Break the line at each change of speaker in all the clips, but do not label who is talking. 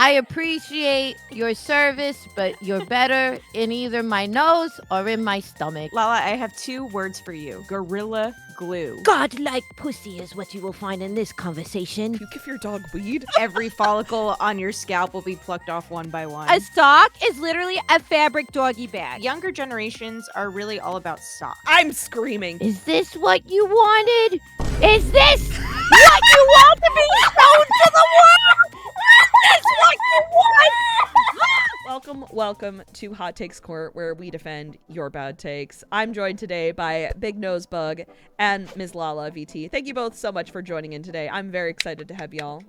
I appreciate your service, but you're better in either my nose or in my stomach.
Lala, I have 2 words for you. Gorilla glue.
Godlike pussy is what you will find in this conversation.
You give your dog weed?
Every follicle on your scalp will be plucked off one by one.
A sock is literally a fabric doggy bag.
Younger generations are really all about socks.
I'm screaming.
Is this what you wanted? Is this what you want to be shown to the world? Is this what you want?
Welcome to Hot Takes Court, where we defend your bad takes. I'm joined today by BigNoseBug and MissLalaVT. Thank you both so much for joining in today. I'm very excited to have y'all.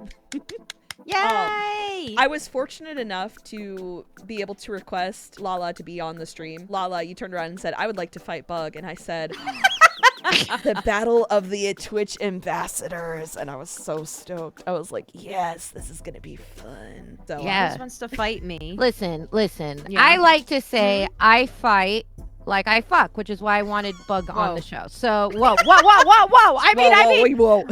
Yay!
I was fortunate enough to be able to request Lala to be on the stream. Lala, you turned around and said, I would like to fight Bug. And I said, the battle of the Twitch ambassadors. And I was so stoked. I was like, yes, this is going to be fun. So
Yeah.
Who just wants to fight me?
Listen.
Yeah.
I like to say I fight like I fuck, which is why I wanted Bug on the show. So, whoa. I mean,
whoa.
Our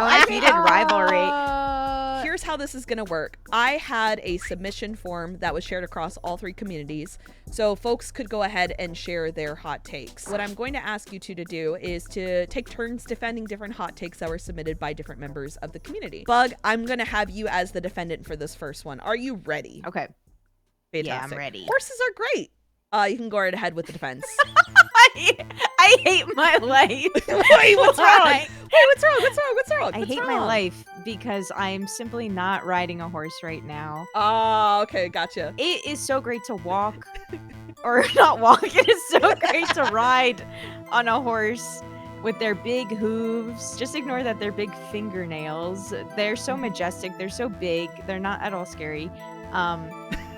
I
undefeated rivalry.
Here's how this is going to work. I had a submission form that was shared across all 3 communities, so folks could go ahead and share their hot takes. What I'm going to ask you two to do is to take turns defending different hot takes that were submitted by different members of the community. Bug, I'm going to have you as the defendant for this first one. Are you ready?
Okay.
Fantastic.
Yeah, I'm ready.
Horses are great. You can go right ahead with the defense.
I hate my life.
Wait, what's wrong?
Why?
What's wrong?
I hate my life because I'm simply not riding a horse right now.
Oh, okay, gotcha.
It is so great to walk, or not walk, it is so great to ride on a horse with their big hooves. Just ignore that they're big fingernails. They're so majestic, they're so big, they're not at all scary.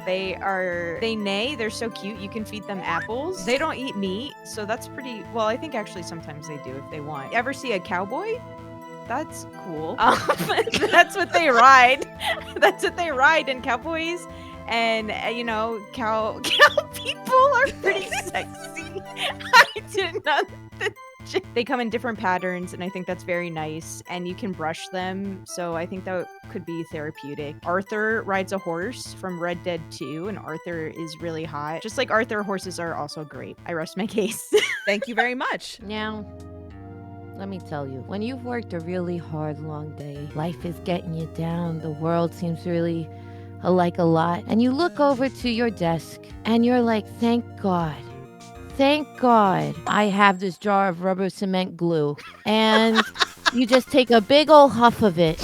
They neigh, they're so cute, you can feed them apples. They don't eat meat, so that's pretty, well, I think actually sometimes they do if they want. Ever see a cowboy? That's cool. That's what they ride. That's what they ride, and cowboys and, cow people are pretty sexy. I did not. They come in different patterns, and I think that's very nice, and you can brush them, so I think that could be therapeutic. Arthur rides a horse from Red Dead 2, and Arthur is really hot. Just like Arthur, horses are also great. I rest my case.
Thank you very much.
Now, let me tell you, when you've worked a really hard, long day, life is getting you down, the world seems really like a lot, and you look over to your desk, and you're like, thank God I have this jar of rubber cement glue. And you just take a big old huff of it,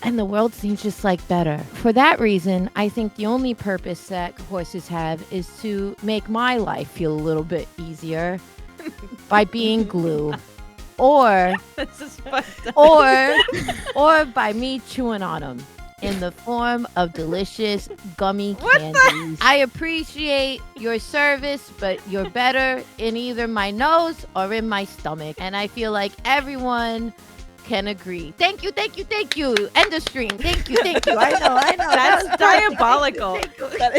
and the world seems just like better. For that reason, I think the only purpose that horses have is to make my life feel a little bit easier by being glue. Or
This is fucked up.
or by me chewing on them in the form of delicious gummy candies. I appreciate your service, but you're better in either my nose or in my stomach. And I feel like everyone can agree. Thank you. End of stream. Thank you. I know.
That's diabolical.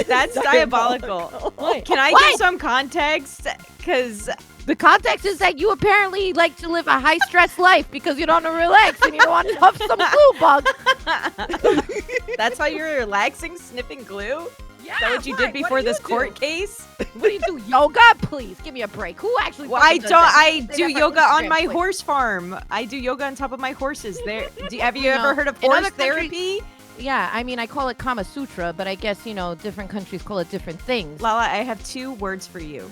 That's diabolical.
What?
Can I give some context? Because
The context is that you apparently like to live a high-stress life because you don't want to relax and you don't want to huff some glue, Bug.
that's how you're relaxing, sniffing glue?
Yeah,
Is that what you did before this court case?
What do you do? Yoga? Please, give me a break. Who actually
Well,
fucking does that?
I
Say
do
that for
yoga on
Instagram,
my
please.
horse farm. I do yoga on top of my horses. Have you
You
ever
know,
heard of
in
horse
other countries-
therapy?
Yeah, I mean, I call it Kama Sutra, but I guess, different countries call it different things.
Lala, I have 2 words for you.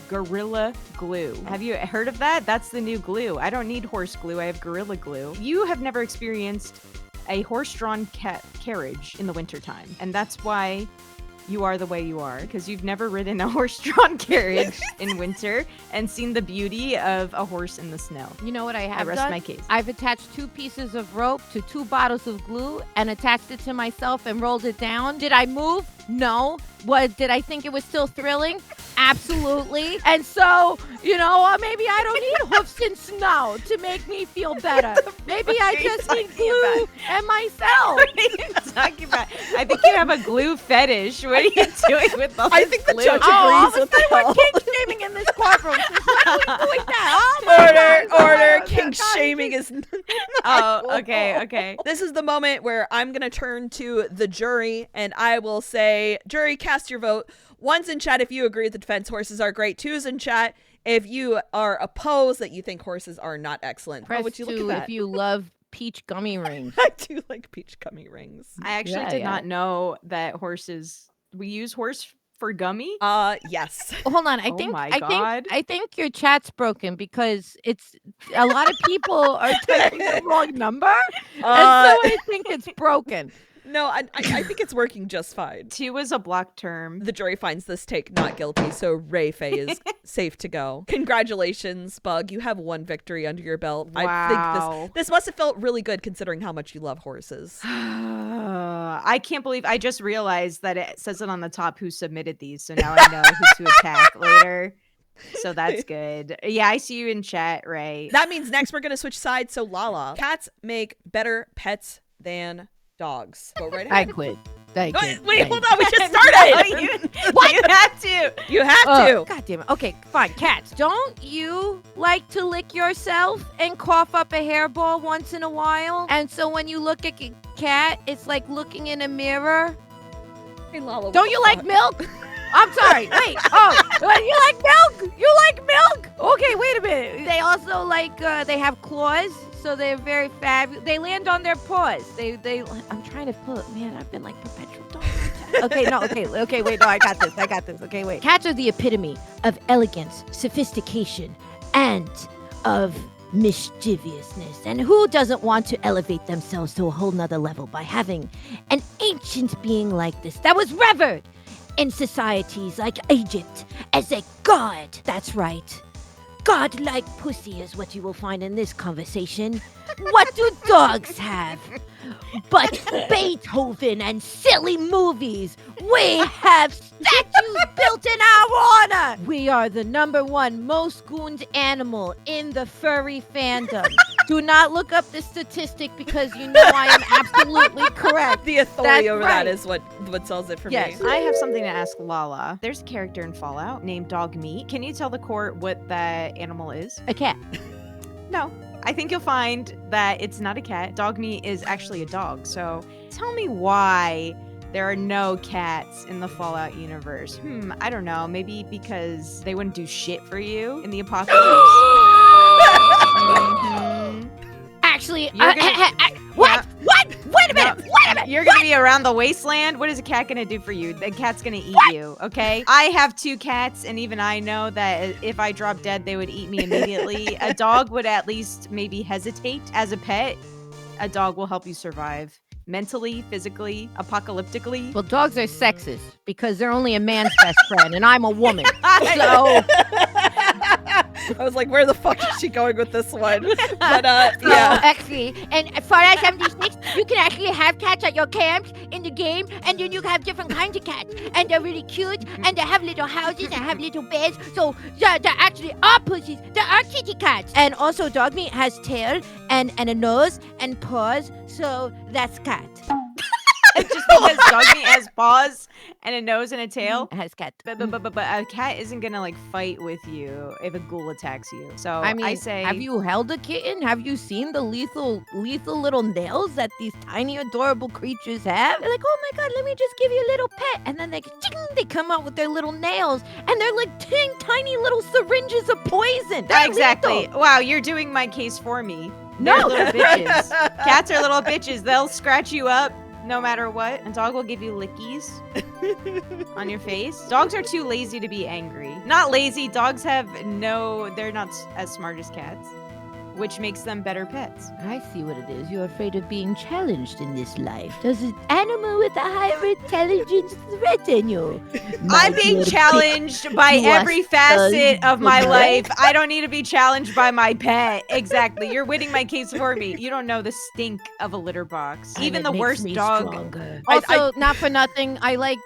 Gorilla glue. Have you heard of that? That's the new glue. I don't need horse glue. I have gorilla glue. You have never experienced a horse-drawn carriage in the wintertime, and that's why you are the way you are, because you've never ridden a horse-drawn carriage in winter and seen the beauty of a horse in the snow.
You know what I
I
have
rest
done?
my case.
I've attached 2 pieces of rope to 2 bottles of glue and attached it to myself and rolled it down. Did I move? No. Did I think it was still thrilling? Absolutely. And so, maybe I don't need hoofs and snow to make me feel better. Maybe I just need glue and myself.
What are you talking about? I think you have a glue fetish. What are you doing with all
I
this
think the
glue?
judge
Oh, all of
agrees
a
with
sudden we're
Hell.
kink shaming in this courtroom. Why are we doing that? Oh my God.
Order. King shaming is
Oh, okay.
This is the moment where I'm going to turn to the jury and I will say, jury, cast your vote. 1's in chat if you agree with the defense. Horses are great. 2's in chat if you are opposed, that you think horses are not excellent.
Press
would you look
2
at that?
if you love peach gummy rings.
I do like peach gummy rings.
I actually did not know that we use horse for gummy.
Yes.
Hold on,
Oh my God.
I think your chat's broken because it's a lot of people are typing the wrong number, and so I think it's broken.
No, I think it's working just fine.
2 is a block term.
The jury finds this take not guilty, so Ray Faye is safe to go. Congratulations, Bug. You have 1 victory under your belt.
Wow.
I think this must have felt really good considering how much you love horses.
I can't believe I just realized that it says it on the top who submitted these, so now I know who to attack later. So that's good. Yeah, I see you in chat, Ray.
That means next we're going to switch sides. So Lala, cats make better pets than dogs. Go right ahead.
I quit.
Wait, hold on. We just started.
What? You had to.
You have to.
God damn it. Okay, fine. Cats, don't you like to lick yourself and cough up a hairball once in a while? And so when you look at a cat, it's like looking in a mirror.
Hey, Lala.
Don't you like milk? I'm sorry. Wait. Oh, you like milk? You like milk? Okay, wait a minute. They also like, they have claws. So they're very fabulous. They land on their paws. I'm trying to pull it. Man, I've been like perpetual dog. Okay, wait, no, I got this. Okay, wait. Cats are the epitome of elegance, sophistication, and of mischievousness. And who doesn't want to elevate themselves to a whole nother level by having an ancient being like this that was revered in societies like Egypt as a god? That's right. God-like pussy is what you will find in this conversation. What do dogs have? But Beethoven and silly movies. We have statues built in our honor. We are the #1 most gooned animal in the furry fandom. Do not look up this statistic because you know I am absolutely correct.
The authority
That's
over
right.
that is what sells it for me.
I have something to ask Lala. There's a character in Fallout named Dog Meat. Can you tell the court what that animal is?
A cat.
No. I think you'll find that it's not a cat. Dog Meat is actually a dog. So tell me why there are no cats in the Fallout universe. I don't know. Maybe because they wouldn't do shit for you in the apocalypse.
Actually,
What?
What? Wait a minute.
You're gonna be around the wasteland. What is a cat gonna do for you? The cat's gonna eat you, okay? I have 2 cats, and even I know that if I drop dead, they would eat me immediately. A dog would at least maybe hesitate. As a pet, a dog will help you survive. Mentally, physically, apocalyptically.
Well, dogs are sexist because they're only a man's best friend, and I'm a woman. So
I was like, where the fuck is she going with this one? But
yeah. Actually, and Fallout 76, you can actually have cats at your camps in the game, and then you have different kinds of cats, and they're really cute, and they have little houses, and have little beds. So they're actually are pussies. They are kitty cats. And also, dog meat has tail and a nose and paws, so that's cat.
Just because dog meat has paws and a nose and a tail.
It has cat.
But a cat isn't gonna like fight with you if a ghoul attacks you. So
I mean,
I say,
have you held a kitten? Have you seen the lethal little nails that these tiny adorable creatures have? They're like, oh my god, let me just give you a little pet, and then they come out with their little nails, and they're like tiny little syringes of poison. They're
exactly.
lethal.
Wow, you're doing my case for me.
No.
They're little bitches. Cats are little bitches. They'll scratch you up no matter what. A dog will give you lickies on your face. Dogs are too lazy to be angry. Not lazy. Dogs they're not as smart as cats, which makes them better pets.
I see what it is. You're afraid of being challenged in this life. Does an animal with a higher intelligence threaten you?
I'm being challenged by every facet of my life. I don't need to be challenged by my pet. Exactly. You're winning my case for me. You don't know the stink of a litter box.
And
even
it
the
makes
worst
me
dog.
Stronger. Also, not for nothing, I like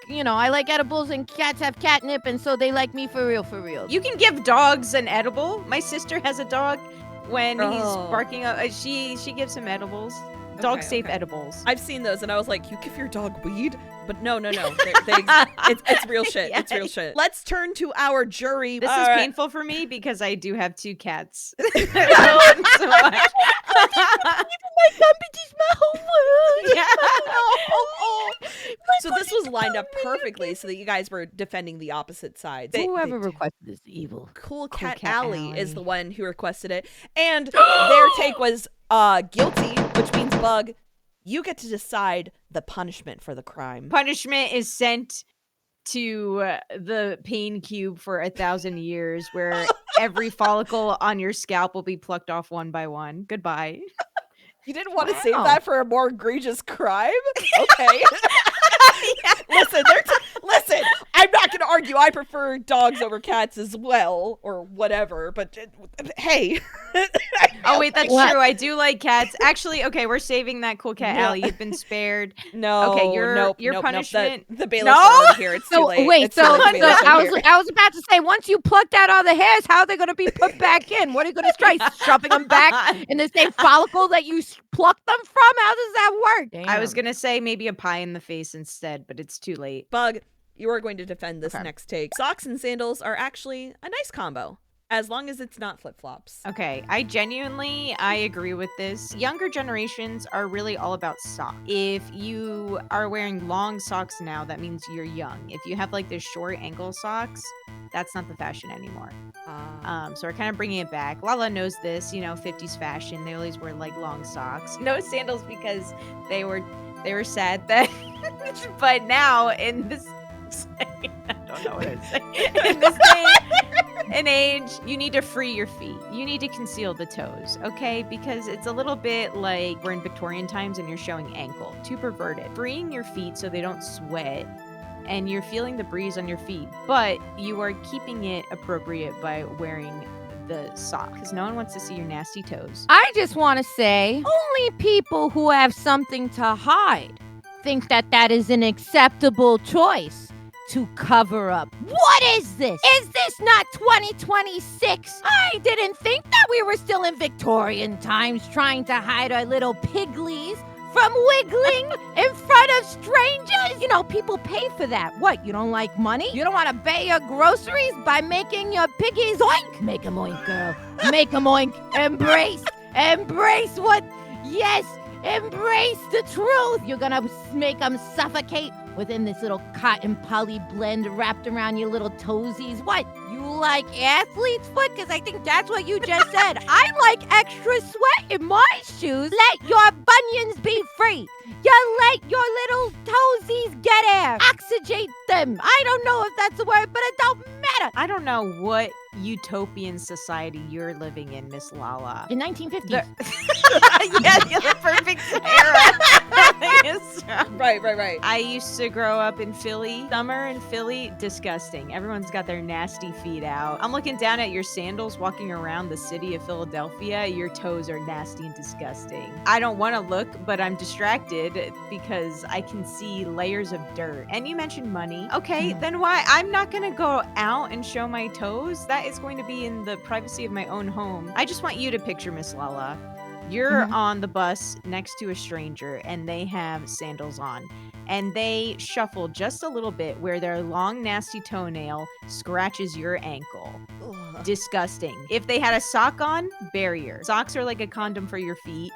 edibles, and cats have catnip, and so they like me for real.
You can give dogs an edible. My sister has a dog. When he's barking up, she gives him edibles. Dog safe edibles.
I've seen those, and I was like, you give your dog weed? But no. It's real shit. It's real shit. Let's turn to our jury.
This is painful for me because I do have 2 cats. I love them so much.
My company is my whole world.
Yeah.
So this was lined up perfectly so that you guys were defending the opposite sides.
Whoever requested this evil.
Cool Cat Alley is the one who requested it. And their take was guilty, which means Bug, you get to decide the punishment for the crime.
Punishment is sent to the pain cube for 1,000 years, where every follicle on your scalp will be plucked off one by one. Goodbye.
You didn't want to save that for a more egregious crime? Okay. Listen, I'm not going to argue. I prefer dogs over cats as well, or whatever, but hey.
Oh, wait, that's true. I do like cats. Actually, okay, we're saving that Cool Cat Alley. You've been spared.
No.
Okay, your punishment.
The bailiffs are over here. It's too late.
Wait,
it's I
was about to say, once you plucked out all the hairs, how are they going to be put back in? What are you going to try? Shoving them back in the same follicle that you plucked them from? How does that work? Damn.
I was going to say maybe a pie in the face instead, but it's too late.
Bug, you are going to defend this next take. Socks and sandals are actually a nice combo, as long as it's not flip-flops.
Okay, I agree with this. Younger generations are really all about socks. If you are wearing long socks now, that means you're young. If you have like the short ankle socks, that's not the fashion anymore. So we're kind of bringing it back. Lala knows this, 50s fashion. They always wear like long socks. No sandals because they were sad then. But now in this I don't know what I'm saying. In this day and age, you need to free your feet. You need to conceal the toes, okay? Because it's a little bit like we're in Victorian times and you're showing ankle. Too perverted. Freeing your feet so they don't sweat and you're feeling the breeze on your feet, but you are keeping it appropriate by wearing the sock because no one wants to see your nasty toes.
I just want to say, only people who have something to hide think that that is an acceptable choice to cover up. What is this? Is this not 2026? I didn't think that we were still in Victorian times trying to hide our little piglies from wiggling in front of strangers. People pay for that. What, you don't like money? You don't want to pay your groceries by making your piggies oink? Make 'em oink, girl. Make 'em oink. Embrace what? Yes, embrace the truth. You're gonna make them suffocate within this little cotton poly blend wrapped around your little toesies. What? You like athlete's foot? Because I think that's what you just said. I like extra sweat in my shoes. Let your bunions be free. You let your little toesies get air. Oxygenate them. I don't know if that's a word, but it don't matter.
I don't know what utopian society you're living in, Miss Lala.
In 1950s.
Yeah, the perfect era.
Right.
I used to grow up in Philly. Summer in Philly, disgusting. Everyone's got their nasty feet out. I'm looking down at your sandals walking around the city of Philadelphia. Your toes are nasty and disgusting. I don't want to look, but I'm distracted because I can see layers of dirt. And you mentioned money. Okay, then why? I'm not going to go out and show my toes. That is going to be in the privacy of my own home. I just want you to picture Miss Lala. You're on the bus next to a stranger and they have sandals on and they shuffle just a little bit where their long nasty toenail scratches your ankle. Ugh. Disgusting. If they had a sock on, barrier. Socks are like a condom for your feet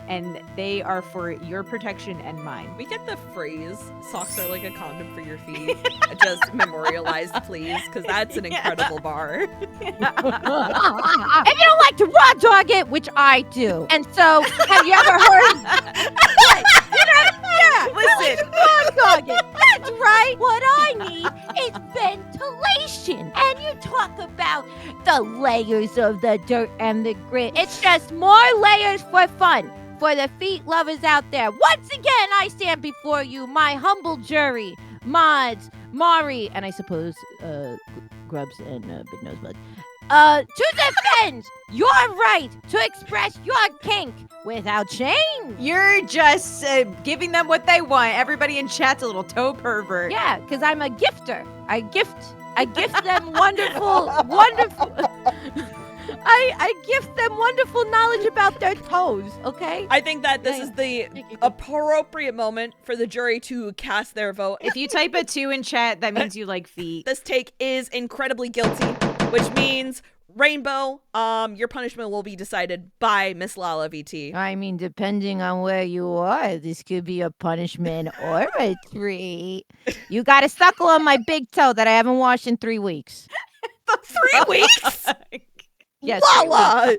and they are for your protection and mine.
We get the phrase, socks are like a condom for your feet. Just memorialized, please, because that's an incredible bar.
If you don't like to raw dog it, which I do. And so, have you ever heard?
Listen.
Raw dog it. That's right. What I need is ventilation. And you talk about the layers of the dirt and the grit. It's just more layers for fun. For the feet lovers out there, once again, I stand before you, my humble jury, Mods, Mari, and I suppose Grubs and BigNoseBug, to defend your right to express your kink without shame.
You're just giving them what they want. Everybody in chat's a little toe pervert.
Yeah, because I'm a gifter. I gift them I gift them wonderful knowledge about their toes, okay?
I think that this is the appropriate moment for the jury to cast their vote.
If you type a 2 in chat, that means you like feet.
This take is incredibly guilty, which means Rainbow, your punishment will be decided by MissLalaVT.
I mean, depending on where you are, this could be a punishment or a treat. You got to suckle on my big toe that I haven't washed in 3 weeks.
3 weeks?
Yes,
Lala!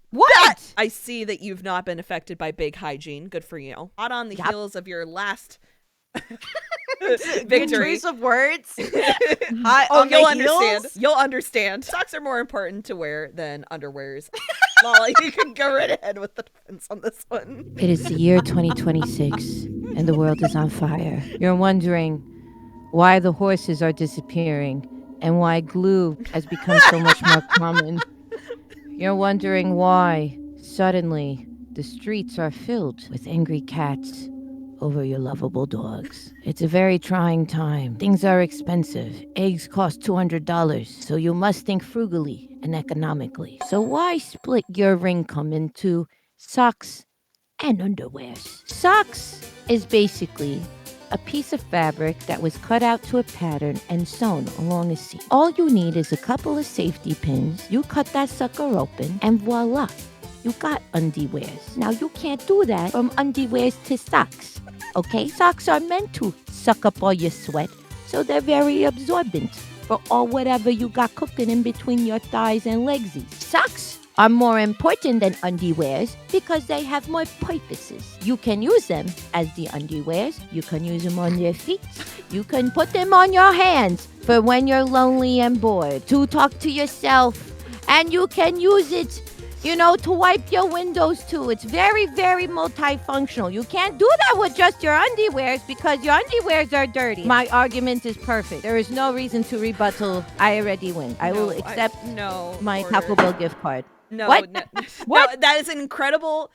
What?
I see that you've not been affected by big hygiene. Good for you. Hot on the heels of your last victory.
Choice of words.
You'll understand. You'll understand. Socks are more important to wear than underwears. Lala, you can go right ahead with the defense on this one.
It is the year 2026, and the world is on fire. You're wondering why the horses are disappearing and why glue has become so much more common. You're wondering why, suddenly, the streets are filled with angry cats over your lovable dogs. It's a very trying time. Things are expensive. Eggs cost $200, so you must think frugally and economically. So why split your income into socks and underwears? Socks is basically a piece of fabric that was cut out to a pattern and sewn along a seam. All you need is a couple of safety pins. You cut that sucker open and voila, you got undiwears. Now you can't do that from undiwears to socks, okay? Socks are meant to suck up all your sweat, so they're very absorbent for all whatever you got cooking in between your thighs and legsies. Socks are more important than underwears because they have more purposes. You can use them as the underwears. You can use them on your feet. You can put them on your hands for when you're lonely and bored, to talk to yourself. And you can use it, to wipe your windows too. It's very, very multifunctional. You can't do that with just your underwears because your underwears are dirty. My argument is perfect. There is no reason to rebuttal. I already win. I will accept my Taco Bell gift card.
No,
what?
What? No, that is an incredible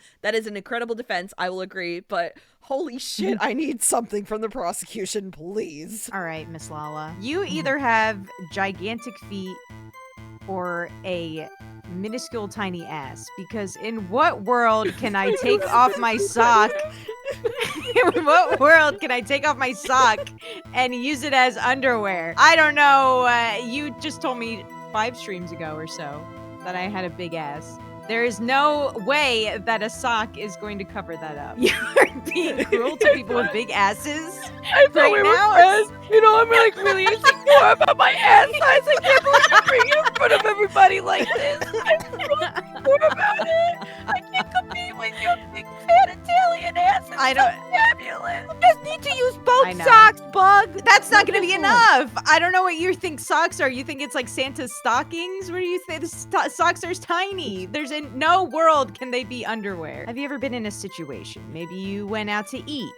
defense. I will agree, but holy shit, I need something from the prosecution, please.
All right, Miss Lala. You either have gigantic feet or a minuscule tiny ass, because in what world can I take off my sock? In what world can I take off my sock and use it as underwear? I don't know. You just told me 5 streams ago or so that I had a big ass. There is no way that a sock is going to cover that up. You're being cruel to people with big asses.
I thought we were friends. I'm like really insecure about my ass size. I can't believe I'm bringing it in front of everybody like this. I'm so insecure about it. I can't compete with your big fat Italian ass. It's so fabulous. You just need to use both socks, Bug.
That's not going to be enough. I don't know what you think socks are. You think it's like Santa's stockings? What do you think? The socks are tiny. There's in no world can they be underwear. Have you ever been in a situation? Maybe you went out to eat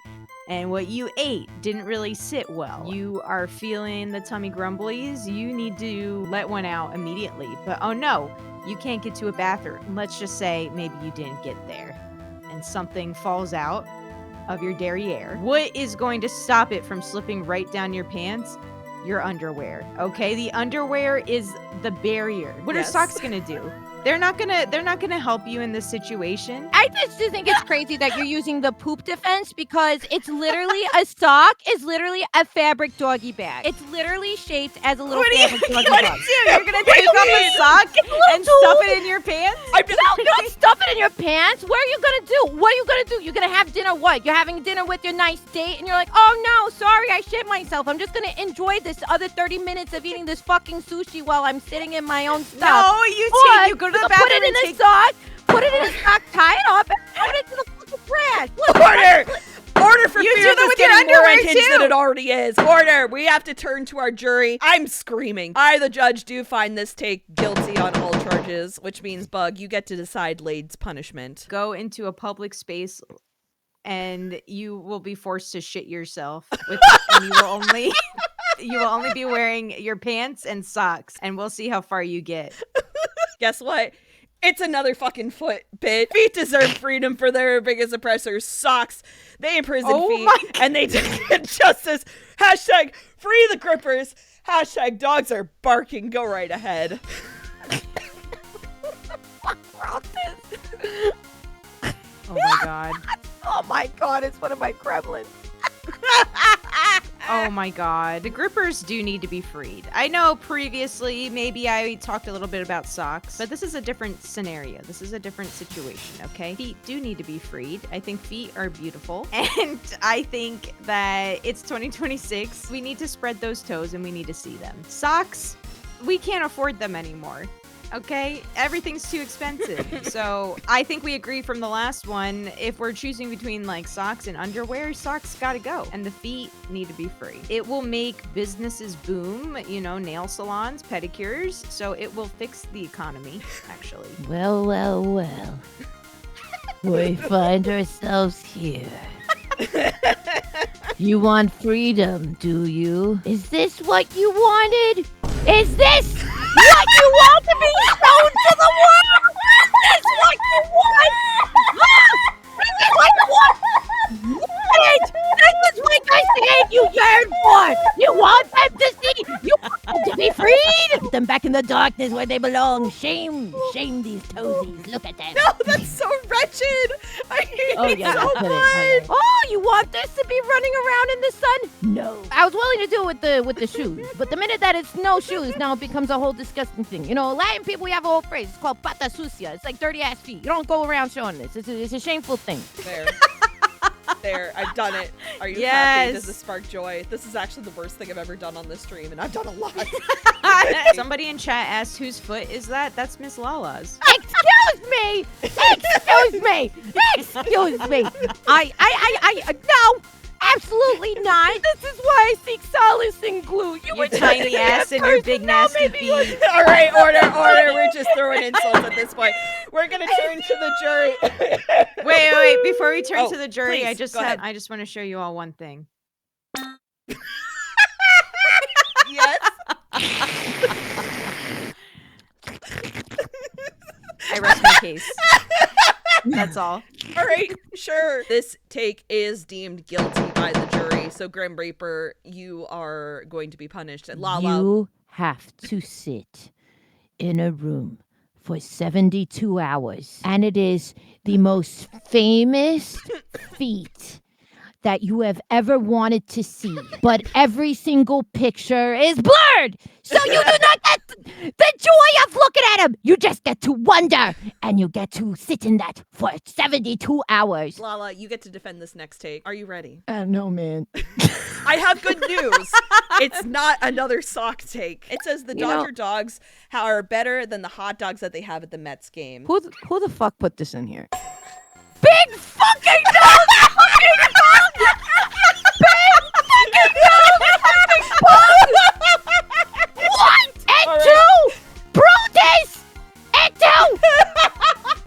and what you ate didn't really sit well. You are feeling the tummy grumblies. You need to let one out immediately. But oh no, you can't get to a bathroom. Let's just say maybe you didn't get there and something falls out of your derriere. What is going to stop it from slipping right down your pants? Your underwear. Okay, the underwear is the barrier. What are socks gonna do? They're not gonna help you in this situation.
I just think it's crazy that you're using the poop defense because it's literally a sock is literally a fabric doggy bag. It's literally shaped as a little fabric doggy bag.
You're gonna take off a sock and stuff it in your pants?
No, don't stuff it in your pants. What are you gonna do? What are you gonna do? You're gonna have dinner what? You're having dinner with your nice date and you're like, oh no, sorry, I shit myself. I'm just gonna enjoy this other 30 minutes of eating this fucking sushi while I'm sitting in my own stuff.
No, you go to the bathroom
put it in a sock, put it in a sock, tie it up, and throw it into the fucking trash.
Order for fear
do that
this
with your
getting more
underwear,
unhinged
too.
than it already is. Order. We have to turn to our jury. I'm screaming. I, the judge, do find this take guilty on all charges, which means, Bug, you get to decide Lade's punishment.
Go into a public space and you will be forced to shit yourself and you will only be wearing your pants and socks, and we'll see how far you get.
Guess what? It's another fucking foot bit. Feet deserve freedom for their biggest oppressors. Socks. They imprison feet. And they get justice. Hashtag free the grippers. Hashtag dogs are barking. Go right ahead.
Oh my god.
Oh my god, it's one of my gremlins.
Oh my god. The grippers do need to be freed. I know previously maybe I talked a little bit about socks, but this is a different scenario. This is a different situation, okay? Feet do need to be freed. I think feet are beautiful. And I think that it's 2026. We need to spread those toes and we need to see them. Socks, we can't afford them anymore. Okay, everything's too expensive. So I think we agree from the last one. If we're choosing between like socks and underwear, socks gotta go. And the feet need to be free. It will make businesses boom, you know, nail salons, pedicures. So it will fix the economy, actually.
Well, well, well. We find ourselves here. You want freedom, do you? Is this what you wanted? Is this what you want to be shown to the world? Is this what you want? Is this what you want? What? This is what I said you yearn for. You want them to see. You want them to be freed. Put them back in the darkness where they belong. Shame these toesies. Look at them.
No, that's so wretched. I hate it so much.
Oh, you want this to be running around in the sun? No. I was willing to do it with the shoes, but the minute that it's no shoes, now it becomes a whole disgusting thing. You know, Latin people, we have a whole phrase. It's called pata sucia. It's like dirty ass feet. You don't go around showing this. It's a shameful thing.
There, I've done it. Are you happy? Does this spark joy? This is actually the worst thing I've ever done on this stream, and I've done a lot.
Somebody in chat asked whose foot is that? That's Miss Lala's.
Excuse me! Excuse me! Excuse me! No! Absolutely not! This is why I seek solace in glue.
Your tiny ass and your big nasty feet.
All right, order. We're just throwing insults at this point. We're gonna turn to the jury.
Wait. Before we turn to the jury,
please,
I just want to show you all one thing.
Yes.
I rest my case. That's all.
All right, sure. This take is deemed guilty by the jury. So, Grim Reaper, you are going to be punished. Lala.
You have to sit in a room for 72 hours. And it is the most famous feat that you have ever wanted to see. But every single picture is blurred. So you do not get the joy of looking at him. You just get to wonder. And you get to sit in that for 72 hours.
Lala, you get to defend this next take. Are you ready?
No, man.
I have good news. It's not another sock take. It says the Dodger dogs are better than the hot dogs that they have at the Mets game.
Who the fuck put this in here? Big fucking dog! Fucking dog! Big fucking dog! What? And two! Brutus! And two!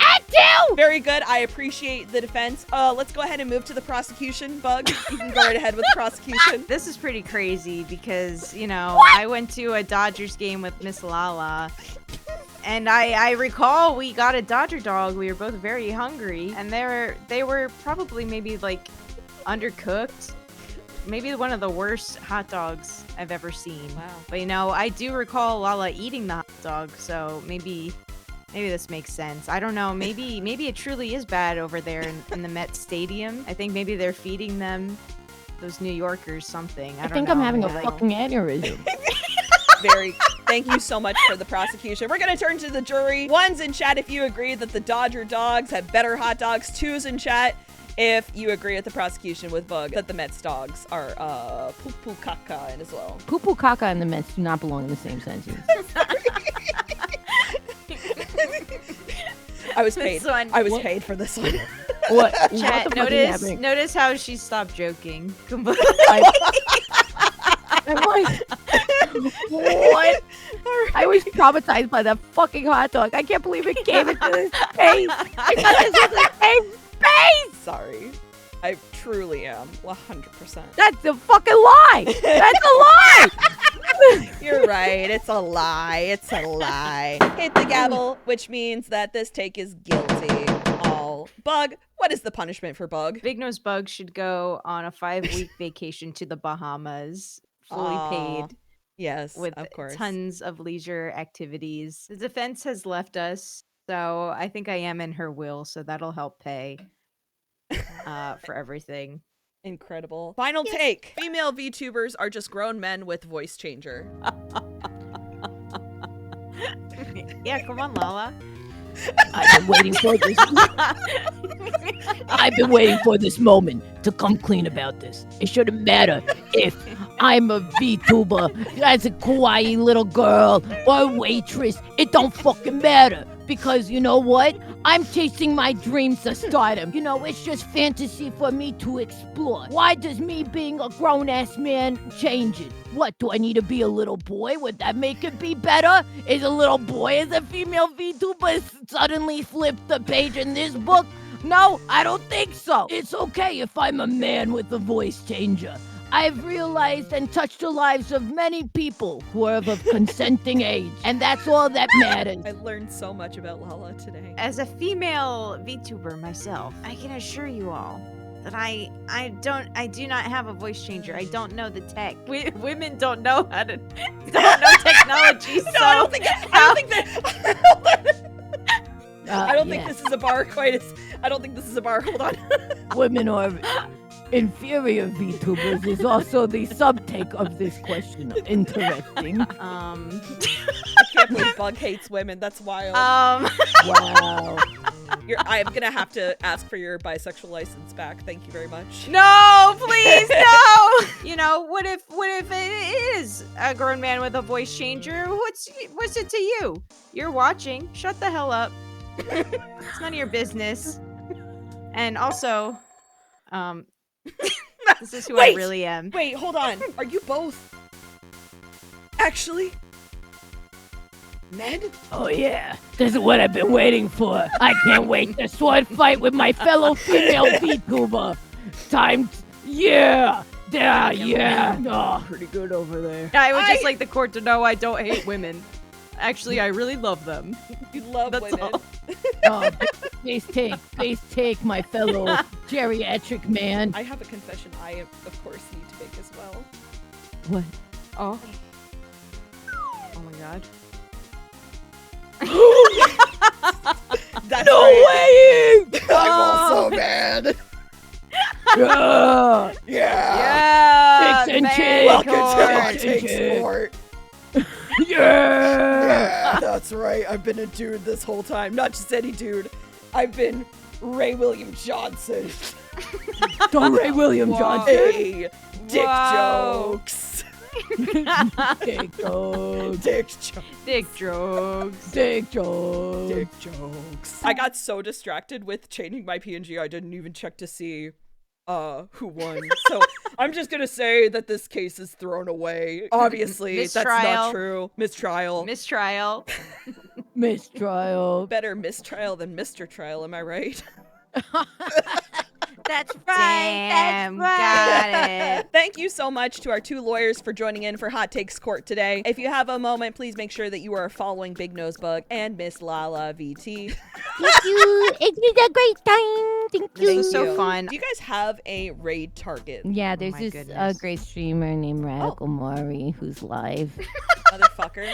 And two!
Very good. I appreciate the defense. Let's go ahead and move to the prosecution. Bug, you can go right ahead with the prosecution.
This is pretty crazy because, you know, I went to a Dodgers game with Miss Lala. And I recall we got a Dodger dog. We were both very hungry. And they were probably maybe like undercooked. Maybe one of the worst hot dogs I've ever seen.
Wow.
But, you know, I do recall Lala eating the hot dog. So maybe this makes sense. I don't know. Maybe it truly is bad over there in the Met Stadium. I think maybe they're feeding them, those New Yorkers, something. I think
I'm having a fucking aneurysm.
Thank you so much for the prosecution. We're going to turn to the jury. One's in chat if you agree that the Dodger dogs have better hot dogs. Two's in chat if you agree with the prosecution with Bug that the Mets dogs are poo-poo caca as well.
Poo-poo caca and the Mets do not belong in the same sentence.
I was paid. I was paid for this one.
What?
Chat, notice how she stopped joking.
I'm like, what? I was traumatized by that fucking hot dog. I can't believe it came into this space. I thought this was the same space.
Sorry. I truly am. 100%.
That's a fucking lie. That's a lie.
You're right. It's a lie. It's a lie. Hit the gavel, which means that this take is guilty. All. Bug, what is the punishment for Bug?
BigNoseBug should go on a 5-week vacation to the Bahamas. Fully paid.
Yes,
with
of course.
Tons of leisure activities. The defense has left us So I think I am in her will, so that'll help pay for everything.
Incredible. Final take. Female VTubers are just grown men with voice changer.
Yeah, come on, Lala.
I've been waiting for this. I've been waiting for this moment to come clean about this. It shouldn't matter if I'm a VTuber as a kawaii little girl or a waitress. It don't fucking matter. Because you know what? I'm chasing my dreams of stardom. You know, it's just fantasy for me to explore. Why does me being a grown-ass man change it? What, do I need to be a little boy? Would that make it be better? Is a little boy as a female VTuber suddenly flip the page in this book? No, I don't think so. It's okay if I'm a man with a voice changer. I've realized and touched the lives of many people who are of a consenting age, and that's all that matters.
I learned so much about Lala today.
As a female VTuber myself, I can assure you all that I do not have a voice changer. I don't know the tech. Women don't know how to don't know technology. So
I don't think this is a bar quite as. I don't think this is a bar. Hold on.
Women are inferior VTubers is also the subtake of this question. Interesting.
I can't believe Bug hates women. That's wild.
Wow.
I'm gonna have to ask for your bisexual license back. Thank you very much.
No, please, no. You know, what if it is a grown man with a voice changer? What's it to you? You're watching. Shut the hell up. It's none of your business. And also, this is who I really am.
Wait, hold on. Are you both actually men?
Oh yeah, this is what I've been waiting for. I can't wait to sword fight with my fellow female VTuber. Yeah. Oh, pretty good over there.
I would just like the court to know I don't hate women. Actually, I really love them.
You love women.
All.
Oh, face take, my fellow geriatric man.
I have a confession I, of course, need to make as well.
What?
Oh. Oh my god.
That's
No
right.
way!
I'm also mad.
Yeah!
Yeah!
Dicks and
man.
chicks!
Welcome to
Court.
my take sport.
Yeah!
Yeah, that's right. I've been a dude this whole time. Not just any dude. I've been Ray William Johnson.
Don't Ray William Johnson.
Hey, dick
Whoa.
jokes.
Dick jokes.
Dick jokes.
Dick jokes.
Dick jokes.
Dick jokes. I got so distracted with changing my PNG, I didn't even check to see who won. So I'm just gonna say that this case is thrown away. Obviously, that's not true. Mistrial.
Mistrial.
Mistrial.
Better mistrial than Mr. Trial, am I right?
That's right.
Damn,
That's right.
got it.
Thank you so much to our two lawyers for joining in for Hot Takes Court today. If you have a moment, please make sure that you are following BigNoseBug and MissLalaVT.
Thank you. It's been a great time. Thank you.
This was so fun.
Do you guys have a raid target?
Yeah, there's
my
this
goodness.
great streamer named Radical Mari who's live.
Motherfucker.